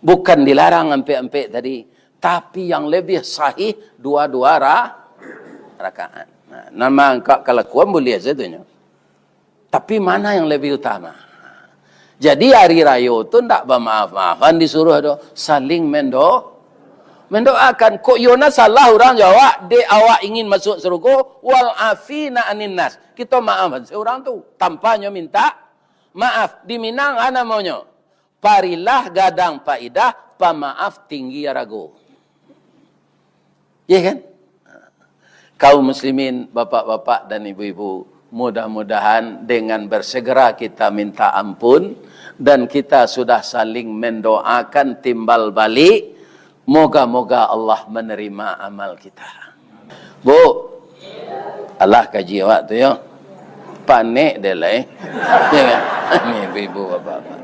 Bukan dilarang ampe-ampe tadi. Tapi yang lebih sahih dua-dua rakaat. Nah, nama kelakuan boleh saja. Tapi mana yang lebih utama? Jadi hari raya itu tidak bermaaf-maafan disuruh ada saling mendoakan. Kok Yona salah orang jawab, awak ingin masuk surga wal afina anin nas. Kita maafkan seorang tu tanpanya minta maaf. Di Minang ana maunya parilah gadang paidah pamaaf tinggi rago. Ya kan? Kaum muslimin, bapak-bapak dan ibu-ibu, mudah-mudahan dengan bersegera kita minta ampun dan kita sudah saling mendoakan timbal balik, moga-moga Allah menerima amal kita. Bu, Allah kaji awak tu ya. Panik dia lah ya kan? Ini ibu-ibu, bapak-bapak.